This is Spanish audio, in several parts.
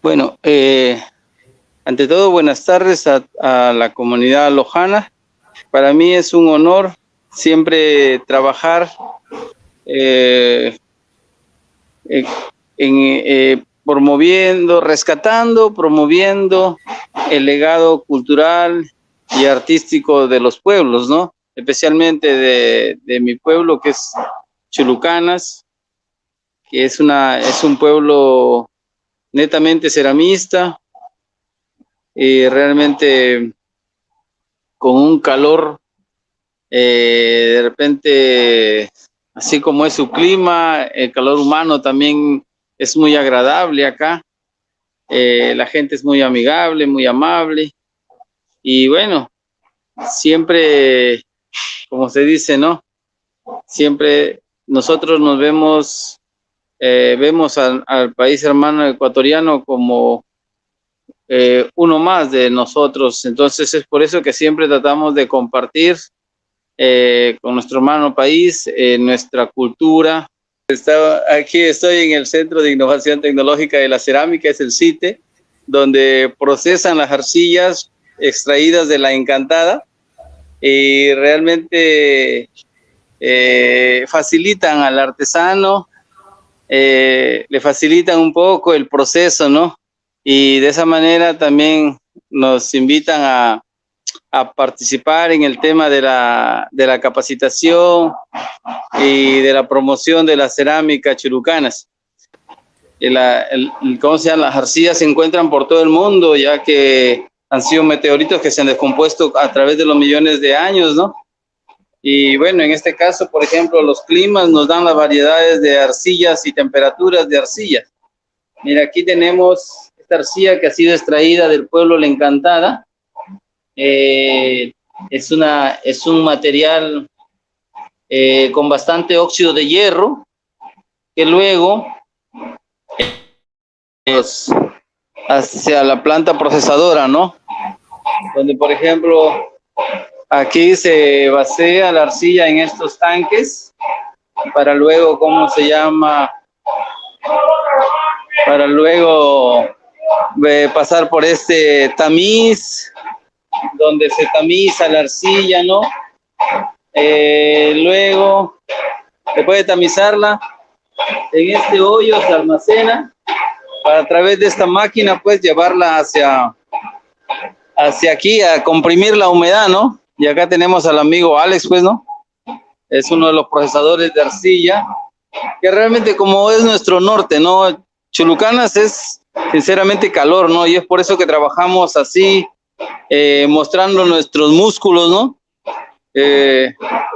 Bueno, ante todo, buenas tardes a la comunidad lojana. Para mí es un honor siempre trabajar eh, eh, promoviendo, rescatando, promoviendo el legado cultural y artístico de los pueblos, ¿no? Especialmente de mi pueblo, que es Chulucanas, que es un pueblo netamente ceramista, y realmente con un calor, de repente, así como es su clima, el calor humano también es muy agradable acá. La gente es muy amigable, muy amable, y bueno, siempre, como se dice, ¿no? Siempre nosotros nos vemos al país hermano ecuatoriano como uno más de nosotros. Entonces es por eso que siempre tratamos de compartir con nuestro hermano país nuestra cultura. Aquí estoy en el Centro de Innovación Tecnológica de la Cerámica, es el CITE, donde procesan las arcillas extraídas de la Encantada, y realmente facilitan al artesano, le facilitan un poco el proceso, ¿no? Y de esa manera también nos invitan a participar en el tema de la capacitación y de la promoción de la cerámica chulucanas. ¿Cómo se llama? Las arcillas se encuentran por todo el mundo, ya que han sido meteoritos que se han descompuesto a través de los millones de años, ¿no? Y bueno, en este caso, por ejemplo, los climas nos dan las variedades de arcillas y temperaturas de arcillas. Mira, aquí tenemos esta arcilla que ha sido extraída del pueblo La Encantada. Es un material con bastante óxido de hierro, que luego es hacia la planta procesadora, ¿no? Donde, por ejemplo, aquí se vacía la arcilla en estos tanques para luego, ¿cómo se llama? Para luego pasar por este tamiz, donde se tamiza la arcilla, ¿no? Luego, después de tamizarla, en este hoyo se almacena para, a través de esta máquina, pues llevarla hacia aquí a comprimir la humedad, ¿no? Y acá tenemos al amigo Alex, pues, ¿no? Es uno de los procesadores de arcilla, que realmente, como es nuestro norte, ¿no? Chulucanas es sinceramente calor, ¿no? Y es por eso que trabajamos así, mostrando nuestros músculos, ¿no?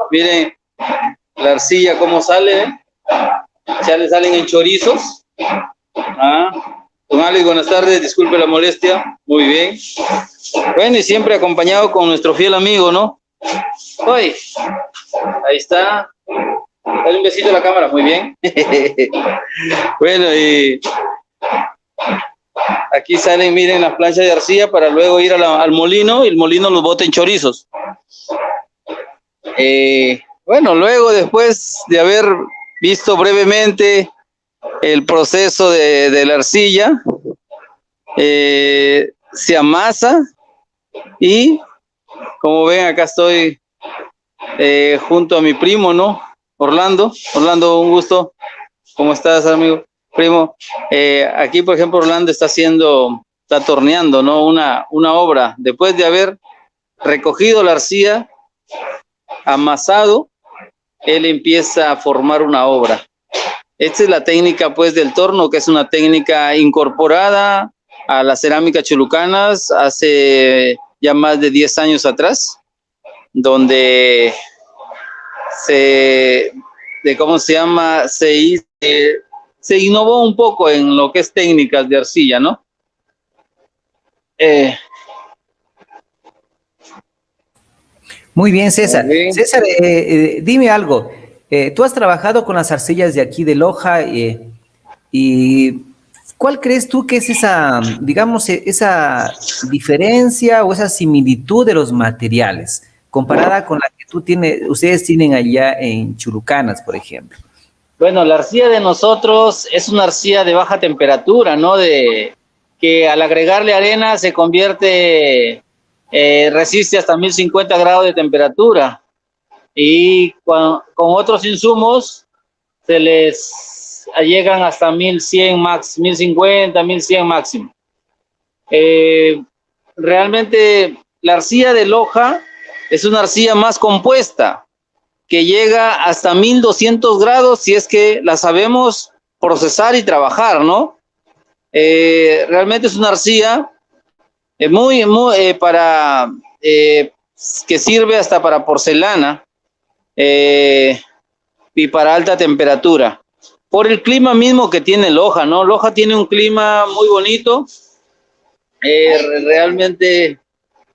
Miren la arcilla cómo sale, ¿eh? Ya le salen en chorizos. Don Alex, buenas tardes, disculpe la molestia. Muy bien. Bueno, y siempre acompañado con nuestro fiel amigo, ¿no? Hoy, ahí está. Dale un besito a la cámara, muy bien. Bueno, y aquí salen, miren, las planchas de arcilla para luego ir al molino, y el molino los bota en chorizos. Bueno, luego, después de haber visto brevemente el proceso de la arcilla, se amasa, y como ven, acá estoy junto a mi primo, ¿no? Orlando, un gusto. ¿Cómo estás, amigo? Primo. Aquí, por ejemplo, Orlando está torneando, ¿no? Una obra. Después de haber recogido la arcilla, amasado, él empieza a formar una obra. Esta es la técnica, pues, del torno, que es una técnica incorporada a las cerámicas chulucanas hace ya más de 10 años atrás, donde ¿cómo se llama? Se innovó un poco en lo que es técnicas de arcilla, ¿no? Muy bien, César. César, dime algo. Tú has trabajado con las arcillas de aquí de Loja, y ¿cuál crees tú que es esa, digamos, esa diferencia o esa similitud de los materiales comparada con la que ustedes tienen allá en Chulucanas, por ejemplo? Bueno, la arcilla de nosotros es una arcilla de baja temperatura, ¿no? Que que al agregarle arena se convierte, resiste hasta 1050 grados de temperatura. Y con otros insumos se les llegan hasta 1100 max, 1050, 1100 máximo. Realmente la arcilla de Loja es una arcilla más compuesta, que llega hasta 1200 grados si es que la sabemos procesar y trabajar, ¿no? Realmente es una arcilla muy para que sirve hasta para porcelana y para alta temperatura. Por el clima mismo que tiene Loja, ¿no? Loja tiene un clima muy bonito. Realmente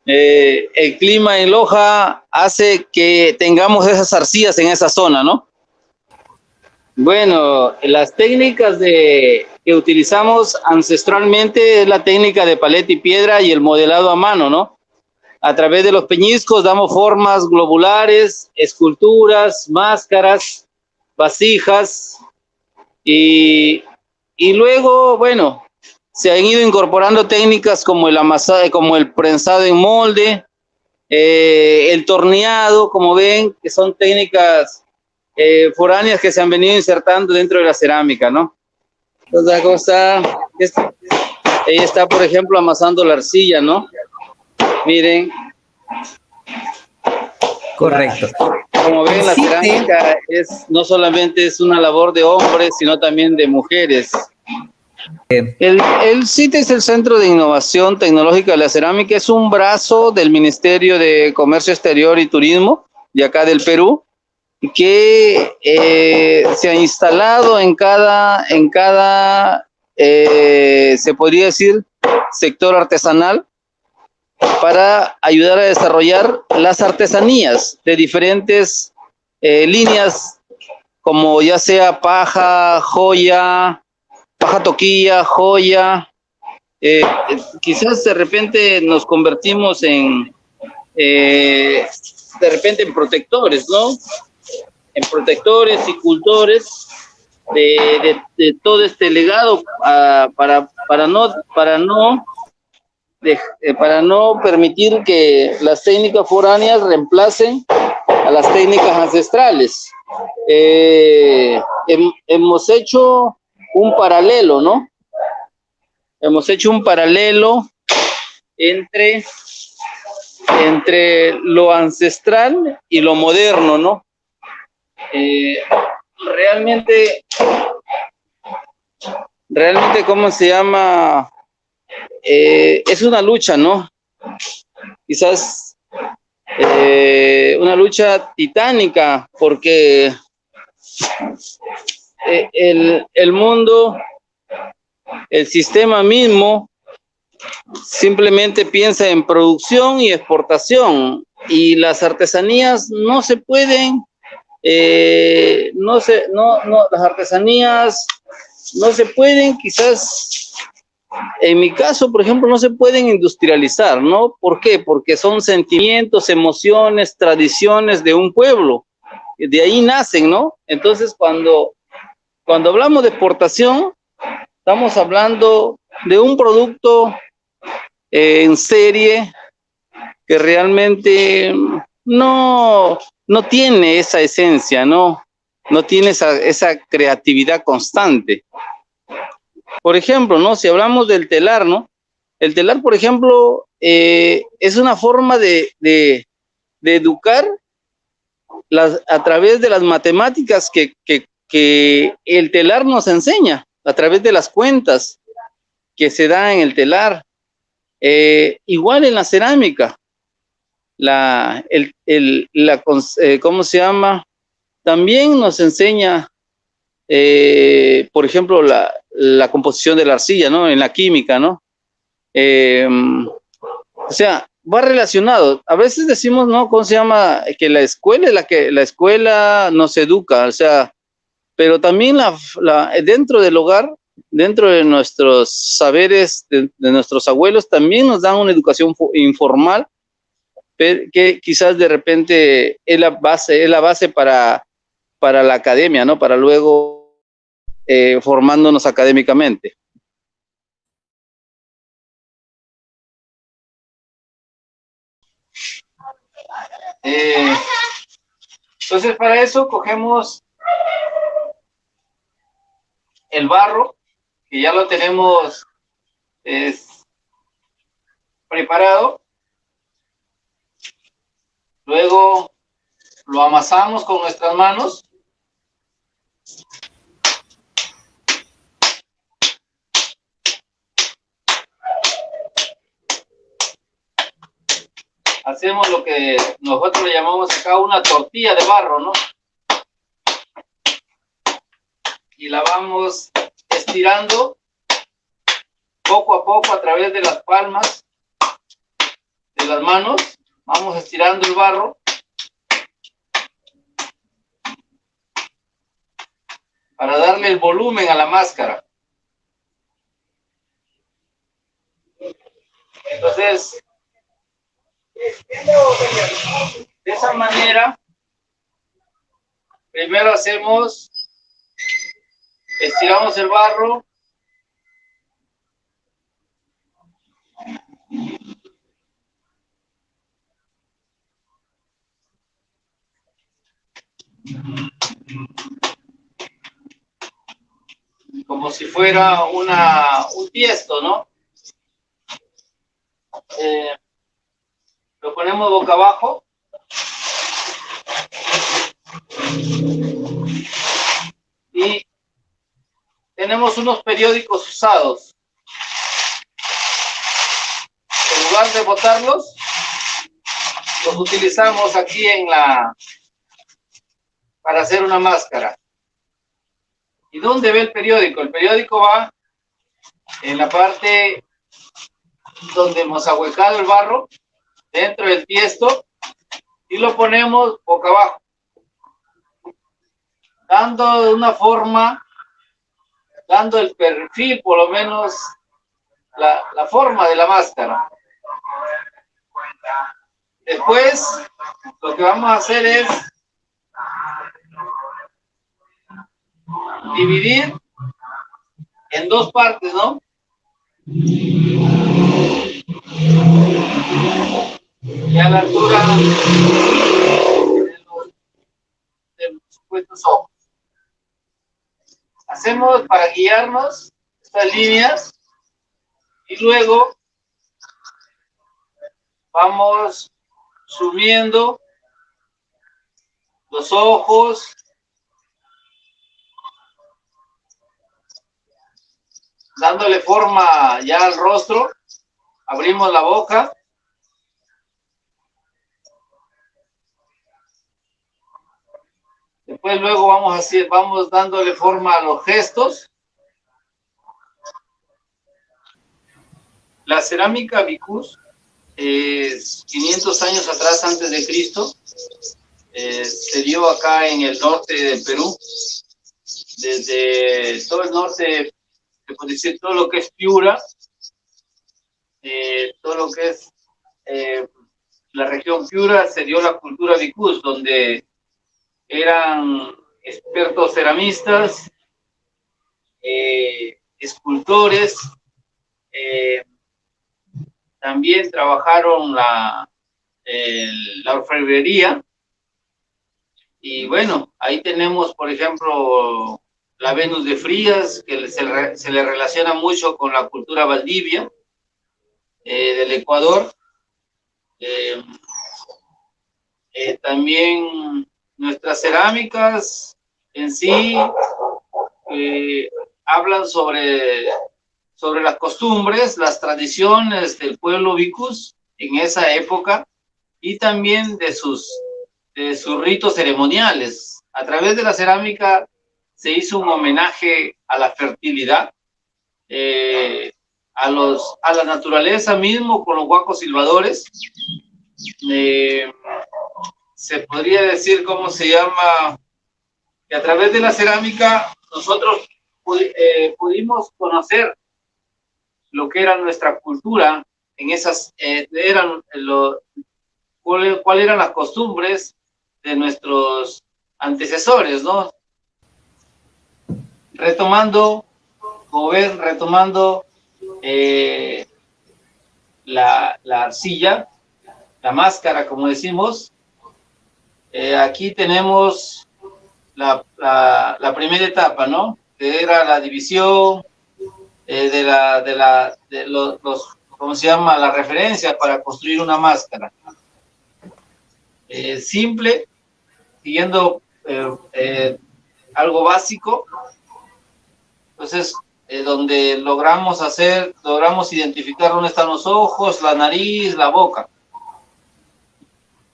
el clima en Loja hace que tengamos esas arcillas en esa zona, ¿no? Bueno, las técnicas que utilizamos ancestralmente es la técnica de paleta y piedra y el modelado a mano, ¿no? A través de los peñiscos damos formas globulares, esculturas, máscaras, vasijas y luego, bueno, se han ido incorporando técnicas como el amasado, como el prensado en molde, el torneado, como ven, que son técnicas foráneas que se han venido insertando dentro de la cerámica, ¿no? Entonces, ¿cómo está? Ella está, por ejemplo, amasando la arcilla, ¿no? Miren. Correcto. Como ven, la cerámica no solamente es una labor de hombres, sino también de mujeres. El CITE es el Centro de Innovación Tecnológica de la Cerámica, es un brazo del Ministerio de Comercio Exterior y Turismo de acá del Perú, que se ha instalado en cada se podría decir, sector artesanal, para ayudar a desarrollar las artesanías de diferentes líneas, como ya sea paja, joya, paja toquilla, joya. Quizás de repente nos convertimos de repente en protectores, ¿no? En protectores y cultores de todo este legado, para no permitir que las técnicas foráneas reemplacen a las técnicas ancestrales. Hemos hecho un paralelo, ¿no? Hemos hecho un paralelo entre lo ancestral y lo moderno, ¿no? Realmente, ¿cómo se llama? Es una lucha, ¿no? Quizás una lucha titánica, porque el mundo, el sistema mismo, simplemente piensa en producción y exportación, y las artesanías no se pueden, las artesanías no se pueden, quizás, en mi caso, por ejemplo, no se pueden industrializar, ¿no? ¿Por qué? Porque son sentimientos, emociones, tradiciones de un pueblo, de ahí nacen, ¿no? Entonces, cuando hablamos de exportación, estamos hablando de un producto en serie que realmente no tiene esa esencia, no tiene esa creatividad constante. Por ejemplo, ¿no? Si hablamos del telar, ¿no? El telar, por ejemplo, es una forma de educar a través de las matemáticas que el telar nos enseña, a través de las cuentas que se dan en el telar. Igual en la cerámica, ¿cómo se llama? También nos enseña, por ejemplo, la composición de la arcilla, ¿no? En la química, ¿no? O sea, va relacionado. A veces decimos, ¿no? ¿Cómo se llama? Que la escuela es la escuela nos educa, o sea, pero también dentro del hogar, dentro de nuestros saberes, de nuestros abuelos, también nos dan una educación informal, que quizás de repente es la base para la academia, ¿no? Para luego formándonos académicamente. Entonces, para eso cogemos el barro, que ya lo tenemos preparado. Luego lo amasamos con nuestras manos. Hacemos lo que nosotros le llamamos acá una tortilla de barro, ¿no? Y la vamos estirando poco a poco a través de las palmas de las manos. Vamos estirando el barro para darle el volumen a la máscara. Entonces, de esa manera, primero estiramos el barro, como si fuera un tiesto, ¿no? Lo ponemos boca abajo. Y tenemos unos periódicos usados. En lugar de botarlos, los utilizamos aquí para hacer una máscara. ¿Y dónde ve el periódico? El periódico va en la parte donde hemos ahuecado el barro, dentro del tiesto, y lo ponemos boca abajo, dando una forma, dando el perfil, por lo menos la forma de la máscara. Después, lo que vamos a hacer es dividir en dos partes, ¿no? Y a la altura de los supuestos ojos. Hacemos para guiarnos estas líneas y luego vamos subiendo los ojos, dándole forma ya al rostro. Abrimos la boca. Después luego vamos dándole forma a los gestos. La cerámica vicus, 500 años atrás antes de Cristo, se dio acá en el norte del Perú, desde todo el norte, se puede decir todo lo que es Piura, todo lo que es la región Piura, se dio la cultura vicus, donde eran expertos ceramistas, escultores, también trabajaron la orfebrería. Y bueno, ahí tenemos, por ejemplo, la Venus de Frías, que se le relaciona mucho con la cultura Valdivia del Ecuador. También nuestras cerámicas en sí hablan sobre las costumbres, las tradiciones del pueblo vicus en esa época y también de sus ritos ceremoniales. A través de la cerámica se hizo un homenaje a la fertilidad, a la naturaleza mismo con los huacos silbadores. Se podría decir, ¿cómo se llama? Que a través de la cerámica nosotros pudimos conocer lo que era nuestra cultura, en esas cuáles eran las costumbres de nuestros antecesores, ¿no? Retomando la arcilla, la máscara, como decimos, Aquí tenemos la primera etapa, ¿no? Que era la división de los, ¿cómo se llama? La referencia para construir una máscara. Simple, siguiendo algo básico. Entonces, donde logramos identificar dónde están los ojos, la nariz, la boca.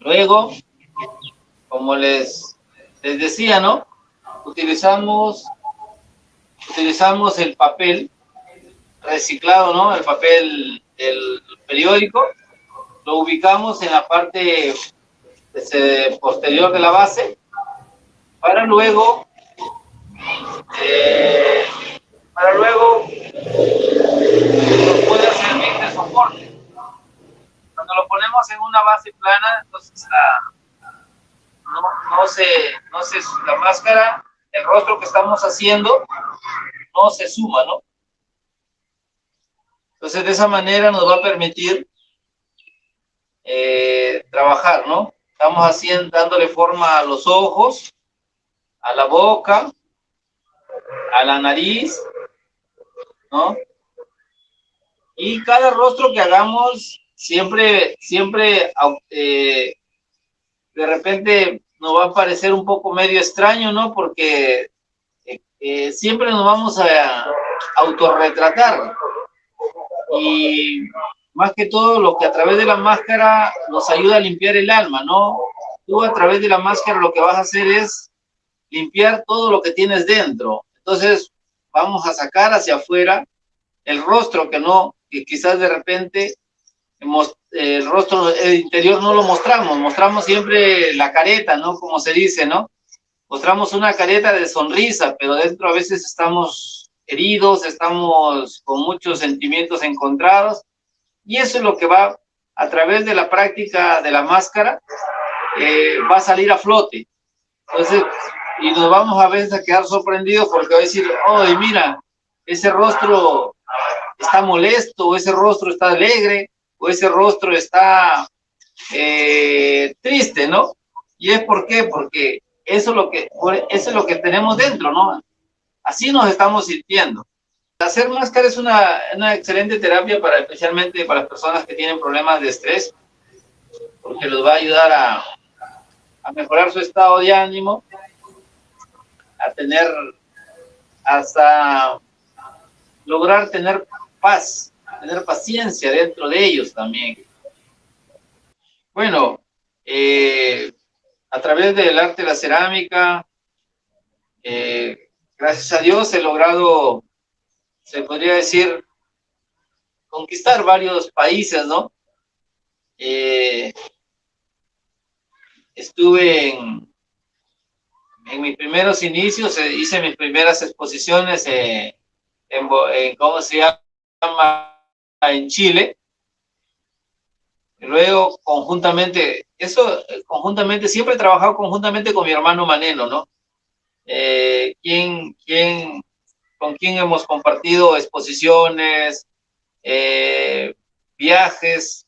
Luego, como les decía, ¿no? Utilizamos el papel reciclado, ¿no? El papel del periódico, lo ubicamos en la parte posterior de la base, para luego nos puede servir de soporte. Cuando lo ponemos en una base plana, entonces no se la máscara, el rostro que estamos haciendo, no se suma, ¿no? Entonces, de esa manera nos va a permitir trabajar, ¿no? Estamos dándole forma a los ojos, a la boca, a la nariz, ¿no? Y cada rostro que hagamos, siempre de repente nos va a parecer un poco medio extraño, ¿no? Porque siempre nos vamos a autorretratar. Y más que todo, lo que a través de la máscara nos ayuda a limpiar el alma, ¿no? Tú a través de la máscara lo que vas a hacer es limpiar todo lo que tienes dentro. Entonces, vamos a sacar hacia afuera el rostro que quizás de repente el rostro interior no lo mostramos siempre la careta, ¿no? Como se dice, ¿no? Mostramos una careta de sonrisa, pero dentro a veces estamos heridos, estamos con muchos sentimientos encontrados, y eso es lo que va a través de la práctica de la máscara, va a salir a flote. Entonces, y nos vamos a veces a quedar sorprendidos porque va a decir, oh, mira, ese rostro está molesto, o ese rostro está alegre, o ese rostro está triste, ¿no? ¿Y es por qué? Porque eso es lo que tenemos dentro, ¿no? Así nos estamos sintiendo. Hacer máscara es una excelente terapia especialmente para las personas que tienen problemas de estrés, porque los va a ayudar a mejorar su estado de ánimo, hasta lograr tener paz, tener paciencia dentro de ellos también. Bueno, a través del arte de la cerámica, gracias a Dios he logrado, se podría decir, conquistar varios países, ¿no? Estuve en mis primeros inicios, hice mis primeras exposiciones ¿cómo se llama? En Chile. Y luego, conjuntamente, siempre he trabajado conjuntamente con mi hermano Maneno, ¿no? Con quien hemos compartido exposiciones, viajes,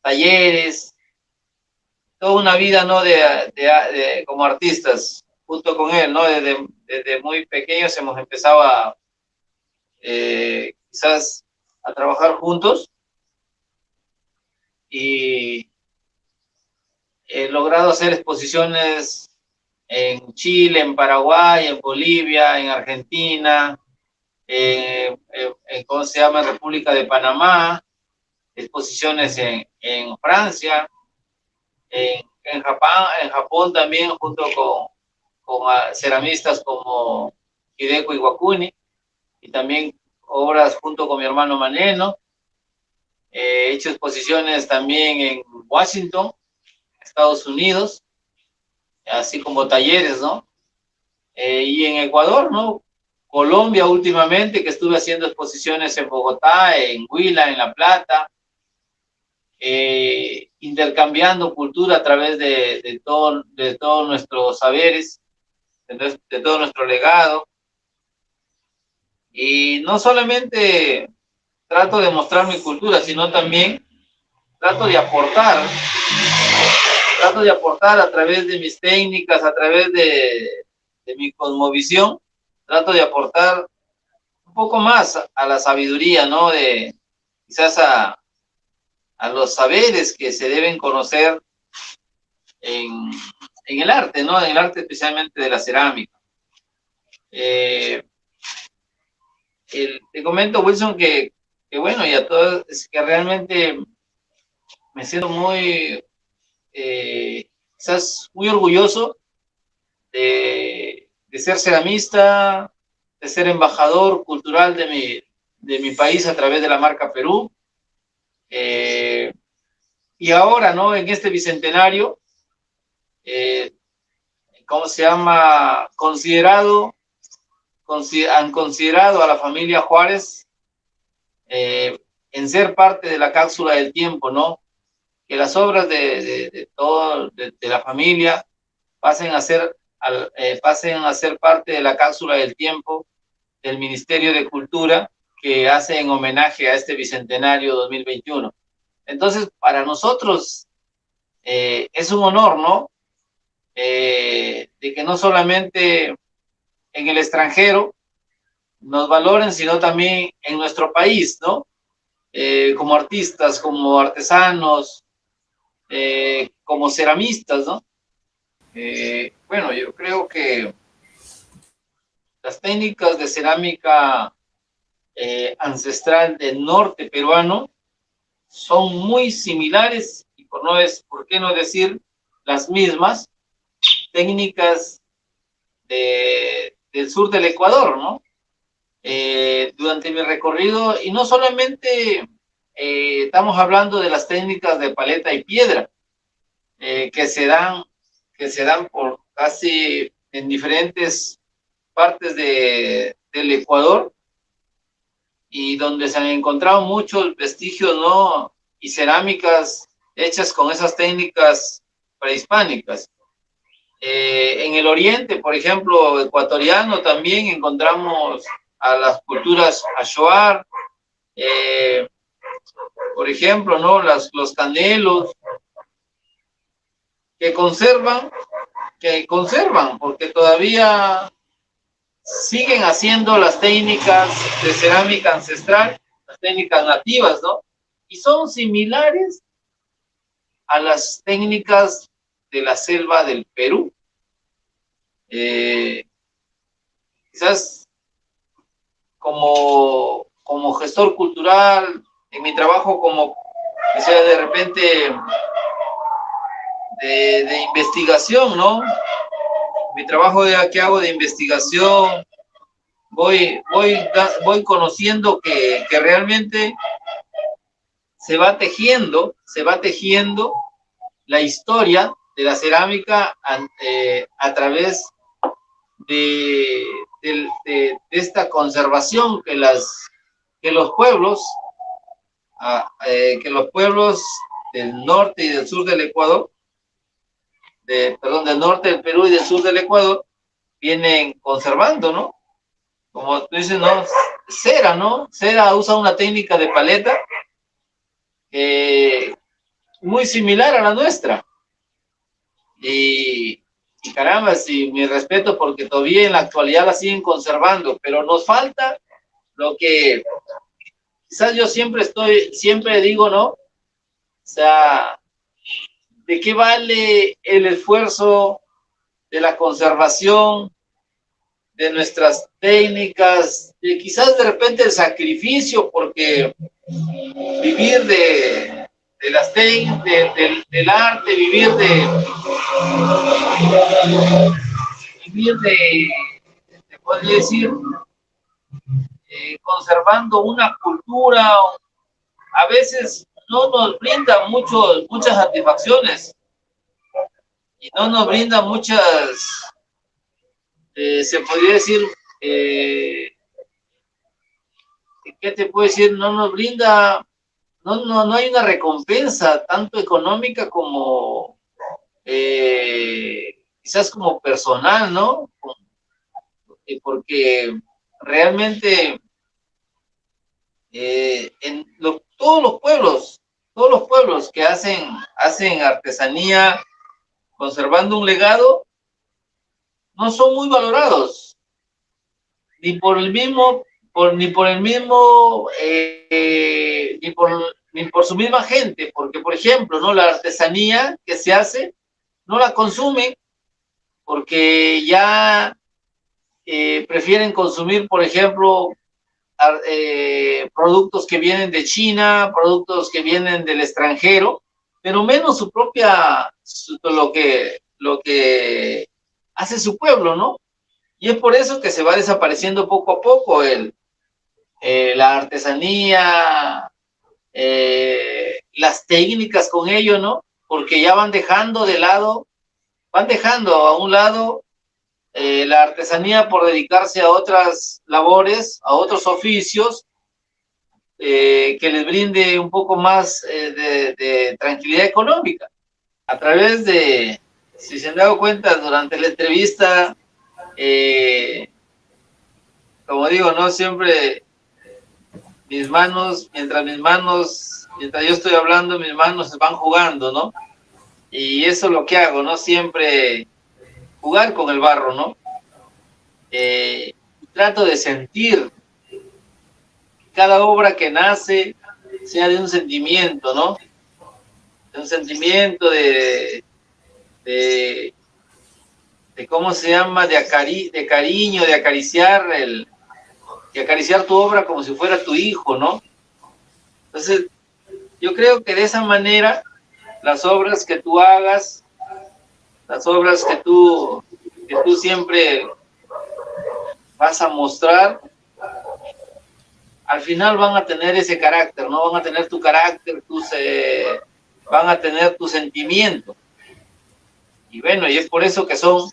talleres, toda una vida, ¿no? Como artistas, junto con él, ¿no? Desde muy pequeños hemos empezado quizás a trabajar juntos, y he logrado hacer exposiciones en Chile, en Paraguay, en Bolivia, en Argentina, ¿cómo se llama? República de Panamá, exposiciones en Francia, en Japón también, junto con ceramistas como Hideko Iwakuni, y también obras junto con mi hermano Maneno. He hecho exposiciones también en Washington, Estados Unidos, así como talleres, ¿no? Y en Ecuador, ¿no? Colombia últimamente, que estuve haciendo exposiciones en Bogotá, en Huila, en La Plata, intercambiando cultura a través de todos nuestros saberes, de todo nuestro legado. Y no solamente trato de mostrar mi cultura, sino también trato de aportar trato de aportar a través de mis técnicas, a través de mi cosmovisión, trato de aportar un poco más a la sabiduría, ¿no? De quizás a los saberes que se deben conocer en, en el arte, ¿no? En el arte especialmente de la cerámica. Te comento, Wilson, que bueno, y a todos, es que realmente me siento muy, quizás muy orgulloso de ser ceramista, de ser embajador cultural de mi país a través de la marca Perú. Y ahora, ¿no? En este bicentenario, ¿cómo se llama? Han considerado a la familia Juárez en ser parte de la cápsula del tiempo, ¿no? Que las obras de la familia pasen a ser parte de la cápsula del tiempo del Ministerio de Cultura, que hace en homenaje a este bicentenario 2021. Entonces, para nosotros es un honor, ¿no? De que no solamente en el extranjero nos valoren, sino también en nuestro país, ¿no? Como artistas, como artesanos, como ceramistas, ¿no? Bueno, yo creo que las técnicas de cerámica ancestral del norte peruano son muy similares, y por qué no decir las mismas técnicas del sur del Ecuador, ¿no? Durante mi recorrido, y no solamente estamos hablando de las técnicas de paleta y piedra, que se dan por casi en diferentes partes del Ecuador, y donde se han encontrado muchos vestigios, ¿no? Y cerámicas hechas con esas técnicas prehispánicas. En el oriente, por ejemplo, ecuatoriano, también encontramos a las culturas Ashoar, por ejemplo, ¿no? Los canelos, que conservan, porque todavía siguen haciendo las técnicas de cerámica ancestral, las técnicas nativas, ¿no? Y son similares a las técnicas de la selva del Perú. Quizás como gestor cultural, en mi trabajo como, que sea de repente, de investigación, ¿no? Mi trabajo que hago de investigación, voy conociendo que realmente se va tejiendo la historia de la cerámica a través de esta conservación que los pueblos del norte y del sur del Ecuador, del norte del Perú y del sur del Ecuador, vienen conservando, ¿no? Como tú dices, ¿no? Cera, ¿no? Cera usa una técnica de paleta muy similar a la nuestra. Y caramba, sí, mi respeto, porque todavía en la actualidad la siguen conservando, pero nos falta lo que quizás yo siempre digo, ¿no? O sea, ¿de qué vale el esfuerzo de la conservación de nuestras técnicas, quizás de repente el sacrificio, porque vivir de las técnicas, del arte, vivir te podría decir, conservando una cultura, a veces no nos brinda muchas satisfacciones, y no nos brinda muchas, se podría decir, ¿qué te puedo decir? No nos brinda, no hay una recompensa tanto económica como quizás como personal, ¿no? Porque realmente todos los pueblos que hacen artesanía, conservando un legado, no son muy valorados, ni por el mismo, ni por su misma gente, porque, por ejemplo, ¿no? La artesanía que se hace, no la consumen, porque ya prefieren consumir, por ejemplo, productos que vienen de China, productos que vienen del extranjero, pero menos su propia, lo que hace su pueblo, ¿no? Y es por eso que se va desapareciendo poco a poco la artesanía, las técnicas con ello, ¿no? Porque ya van dejando de lado, van dejando a un lado la artesanía por dedicarse a otras labores, a otros oficios, que les brinde un poco más de tranquilidad económica. A través de, si se han dado cuenta, durante la entrevista, como digo, no siempre mientras yo estoy hablando, mis manos van jugando, ¿no? Y eso es lo que hago, ¿no? Siempre jugar con el barro, ¿no? Trato de sentir cada obra que nace sea de un sentimiento, ¿no? De un sentimiento de ¿cómo se llama? De cariño, de acariciar tu obra como si fuera tu hijo, ¿no? Entonces, yo creo que de esa manera, las obras que tú hagas, las obras que tú siempre vas a mostrar, al final van a tener ese carácter, ¿no? Van a tener tu carácter, van a tener tu sentimiento. Y bueno, y es por eso que son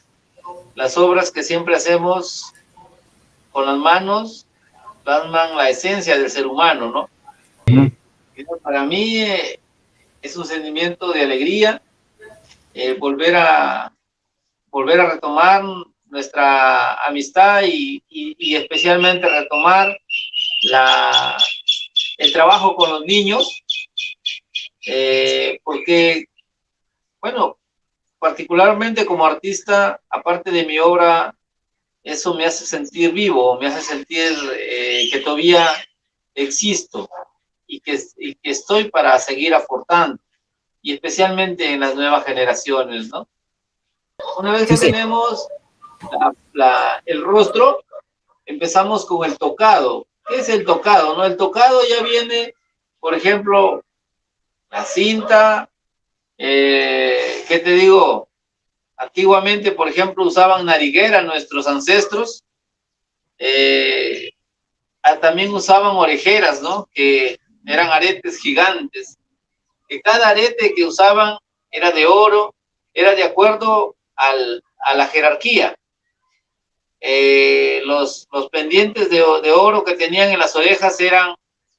las obras que siempre hacemos con las manos, plasman la esencia del ser humano, ¿no? Para mí es un sentimiento de alegría volver a retomar nuestra amistad y especialmente retomar el trabajo con los niños, porque, bueno, particularmente como artista, aparte de mi obra, eso me hace sentir vivo, me hace sentir que todavía existo y que estoy para seguir aportando, y especialmente en las nuevas generaciones, ¿no? Una vez que tenemos el rostro, empezamos con el tocado. ¿Qué es el tocado, no? El tocado ya viene, por ejemplo, la cinta, ¿qué te digo? Antiguamente, por ejemplo, usaban nariguera nuestros ancestros, también usaban orejeras, ¿no? Que eran aretes gigantes, que cada arete que usaban era de oro, era de acuerdo a la jerarquía. Los pendientes de oro que tenían en las orejas eran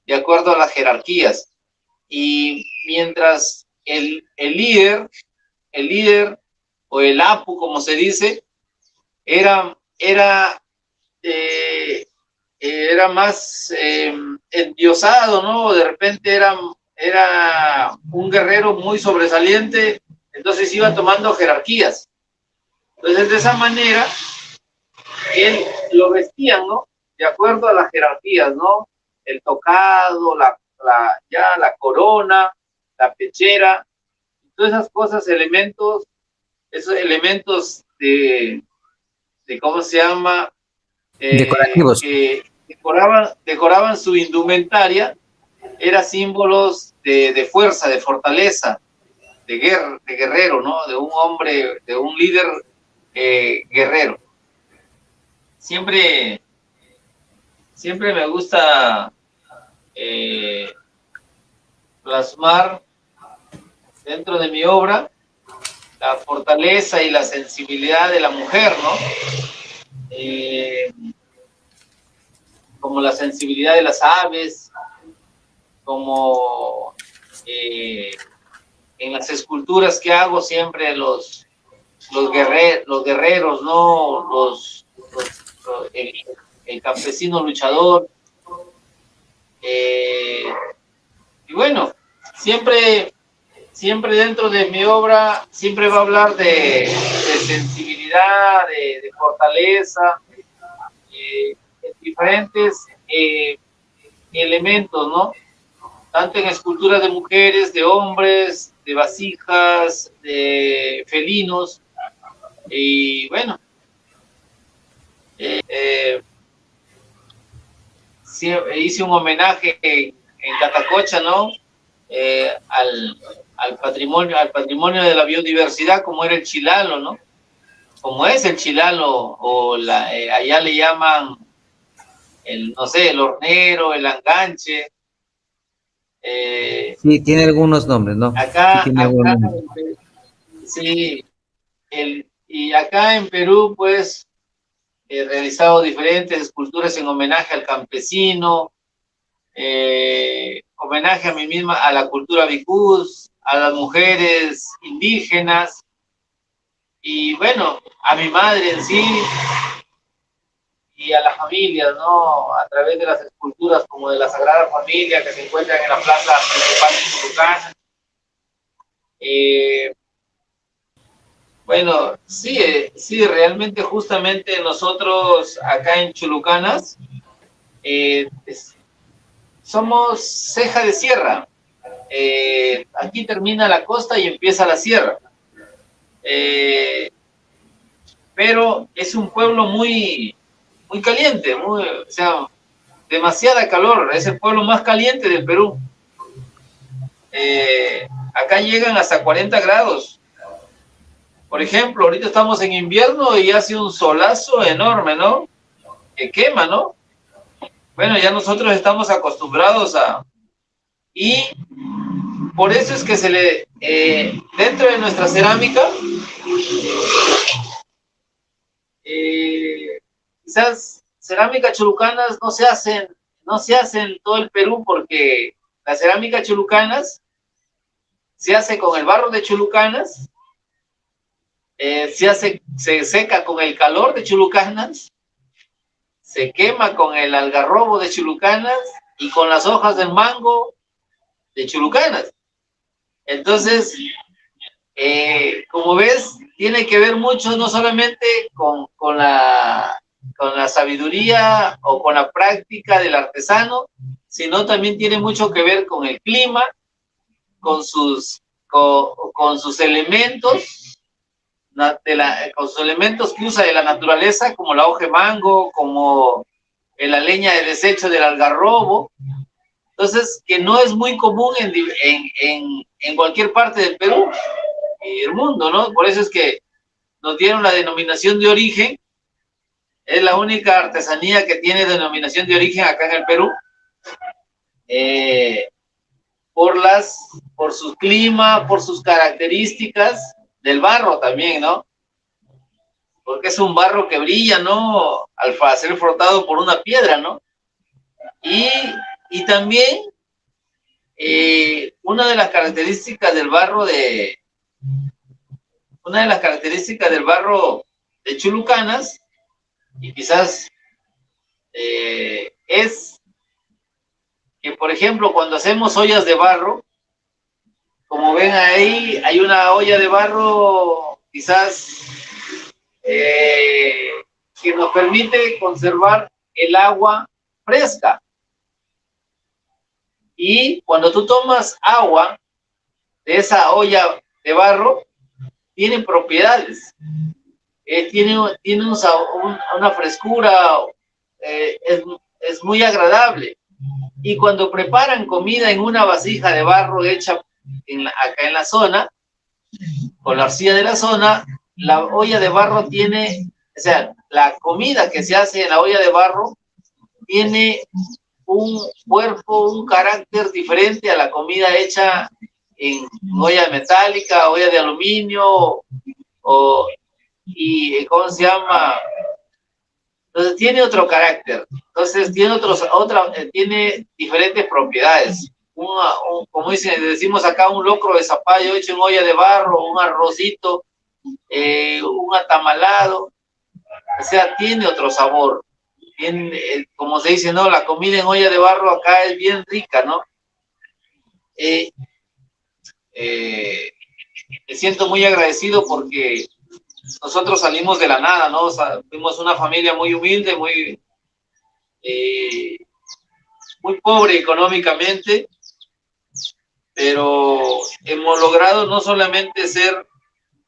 de acuerdo a las jerarquías. Y mientras el líder o el apu, como se dice, era más endiosado, ¿no? De repente era un guerrero muy sobresaliente, entonces iba tomando jerarquías. Entonces, de esa manera, él lo vestían, ¿no? De acuerdo a las jerarquías, ¿no? El tocado, la corona, la pechera, todas esas cosas, esos elementos de ¿cómo se llama? Decorativos. Que decoraban su indumentaria, eran símbolos de fuerza, de fortaleza, de guerrero, ¿no? De un hombre, de un líder guerrero. Siempre me gusta plasmar dentro de mi obra la fortaleza y la sensibilidad de la mujer, ¿no? Como la sensibilidad de las aves, como en las esculturas que hago siempre los guerreros, ¿no? El campesino luchador. Y bueno, siempre siempre dentro de mi obra, siempre va a hablar de sensibilidad, de fortaleza, de diferentes elementos, ¿no? Tanto en esculturas de mujeres, de hombres, de vasijas, de felinos, y bueno, sí, hice un homenaje en Catacocha, ¿no? Al patrimonio de la biodiversidad, como era el chilalo, ¿no? Como es el chilalo, o allá le llaman no sé, el hornero, el anganche. Sí, tiene algunos nombres, ¿no? Sí, tiene algunos nombres. Sí, y acá en Perú, pues, he realizado diferentes esculturas en homenaje al campesino, homenaje a mí misma, a la cultura vicús, a las mujeres indígenas, y bueno, a mi madre en sí, y a las familias, ¿no? A través de las esculturas como de la Sagrada Familia que se encuentran en la plaza principal de Chulucán. Bueno, sí, sí, realmente justamente nosotros acá en Chulucanas somos ceja de sierra. Aquí termina la costa y empieza la sierra. Pero es un pueblo muy caliente, o sea, demasiada calor. Es el pueblo más caliente del Perú. Acá llegan hasta 40 grados. Por ejemplo, ahorita estamos en invierno y hace un solazo enorme, ¿no? Que quema, ¿no? Bueno, ya nosotros estamos acostumbrados y por eso es que dentro de nuestra cerámica, quizás cerámica chulucanas no se hacen en todo el Perú, porque la cerámica chulucanas se hace con el barro de Chulucanas, se seca con el calor de Chulucanas, se quema con el algarrobo de Chulucanas y con las hojas del mango de Chulucanas. Entonces, como ves, tiene que ver mucho no solamente con la sabiduría o con la práctica del artesano, sino también tiene mucho que ver con el clima, con sus elementos, con sus elementos que usa de la naturaleza, como la hoja de mango, como la leña de desecho del algarrobo. Entonces, que no es muy común en cualquier parte del Perú y el mundo, ¿no? Por eso es que nos dieron la denominación de origen. Es la única artesanía que tiene denominación de origen acá en el Perú. Por su clima, por sus características del barro también, ¿no? Porque es un barro que brilla, ¿no? Al ser frotado por una piedra, ¿no? Y también una de las características del barro de Chulucanas, y quizás es que, por ejemplo, cuando hacemos ollas de barro, como ven ahí, hay una olla de barro quizás que nos permite conservar el agua fresca. Y cuando tú tomas agua de esa olla de barro, tiene propiedades. Tiene una frescura, es muy agradable. Y cuando preparan comida en una vasija de barro hecha acá en la zona, con la arcilla de la zona, la olla de barro tiene, o sea, la comida que se hace en la olla de barro tiene un cuerpo, un carácter diferente a la comida hecha en olla metálica, olla de aluminio, y ¿cómo se llama? Entonces tiene otro carácter, entonces tiene diferentes propiedades. Como decimos acá, un locro de zapallo hecho en olla de barro, un arrocito, un atamalado, o sea, tiene otro sabor. Como se dice, ¿no? La comida en olla de barro acá es bien rica, ¿no? me siento muy agradecido porque nosotros salimos de la nada, ¿no? O sea, fuimos una familia muy humilde, muy pobre económicamente, pero hemos logrado no solamente ser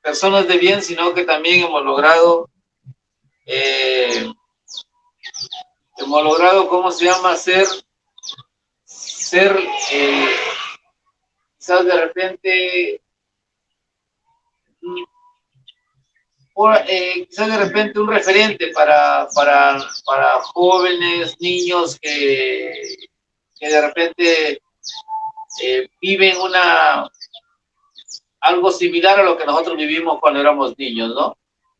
personas de bien, sino que también hemos logrado, ¿cómo se llama? Quizás de repente, quizás de repente un referente para jóvenes, niños que de repente viven algo similar a lo que nosotros vivimos cuando éramos niños, ¿no?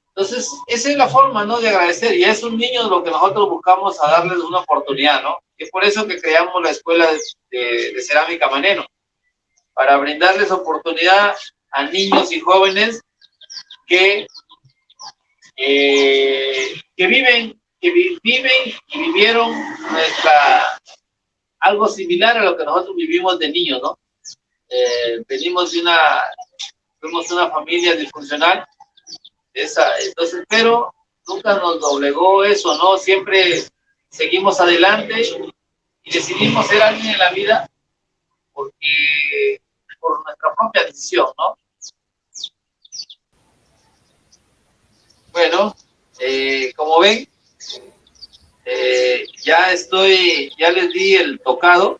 Entonces, esa es la forma, ¿no?, de agradecer. Y es un niño lo que nosotros buscamos a darles una oportunidad, ¿no? Es por eso que creamos la Escuela de Cerámica Maneno, para brindarles oportunidad a niños y jóvenes que viven y vivieron algo similar a lo que nosotros vivimos de niños, ¿no? Fuimos una familia disfuncional, entonces, pero nunca nos doblegó eso, ¿no? Siempre seguimos adelante y decidimos ser alguien en la vida por nuestra propia decisión, ¿no? Bueno, como ven, ya les di el tocado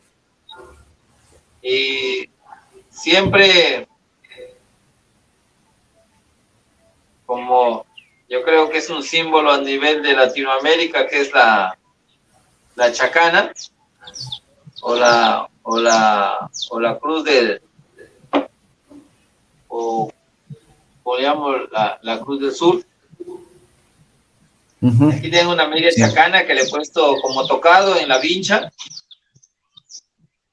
y siempre, como yo creo que es un símbolo a nivel de Latinoamérica, que es la chacana o la cruz o digamos la cruz del sur. Uh-huh. Aquí tengo una media chacana que le he puesto como tocado en la vincha,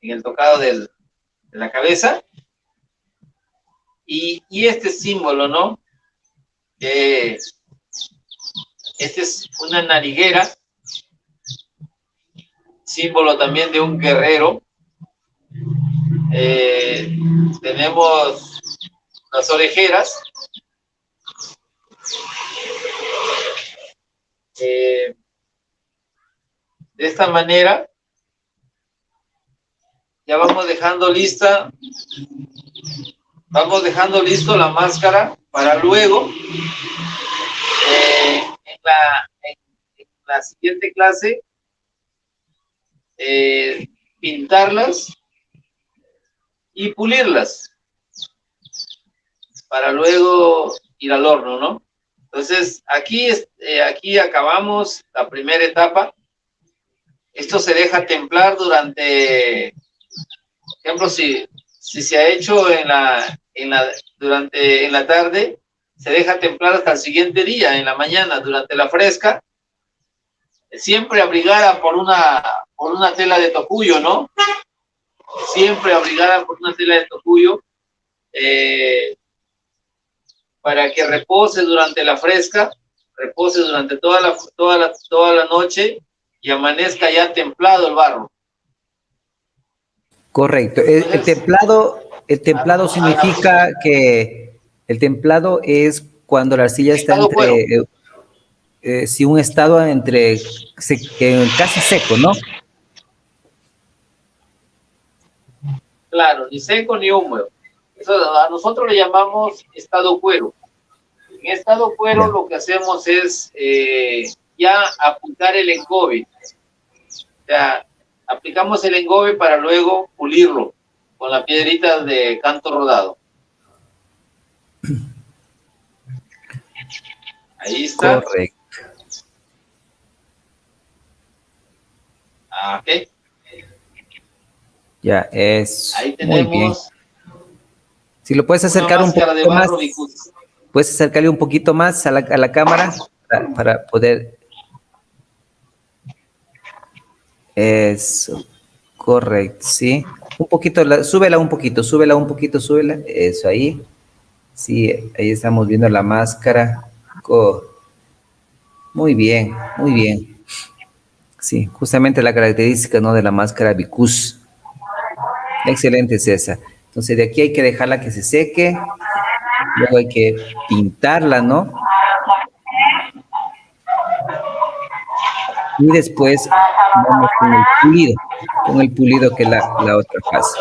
en el tocado de la cabeza, y este símbolo, ¿no? Este es una nariguera, símbolo también de un guerrero. Tenemos las orejeras. De esta manera ya vamos dejando listo la máscara para luego en la siguiente clase pintarlas y pulirlas para luego ir al horno, ¿no? Entonces, aquí acabamos la primera etapa. Esto se deja templar durante, por ejemplo, si se ha hecho en la tarde, se deja templar hasta el siguiente día, en la mañana, durante la fresca, siempre abrigada por una tela de tocuyo, ¿no? Siempre abrigada por una tela de tocuyo, para que repose durante la fresca, repose durante toda la noche y amanezca ya templado el barro. Correcto. El templado significa que el templado es cuando la arcilla está entre, un estado entre casi seco, ¿no? Claro, ni seco ni húmedo. Eso a nosotros le llamamos estado cuero. En estado cuero lo que hacemos es ya aplicar el engobe. O sea, aplicamos el engobe para luego pulirlo con las piedritas de canto rodado. Ahí está. Correcto. Ok. Ya, es ahí tenemos muy bien. Si lo puedes acercar un poquito más, puedes acercarle un poquito más a la cámara para poder. Eso, correcto, sí. Un poquito, súbela un poquito, súbela. Eso, ahí. Sí, ahí estamos viendo la máscara. Muy bien, muy bien. Sí, justamente la característica, ¿no?, de la máscara Vicus. Excelente, César. Entonces de aquí hay que dejarla que se seque, luego hay que pintarla, ¿no? Y después vamos con el pulido que es la otra fase.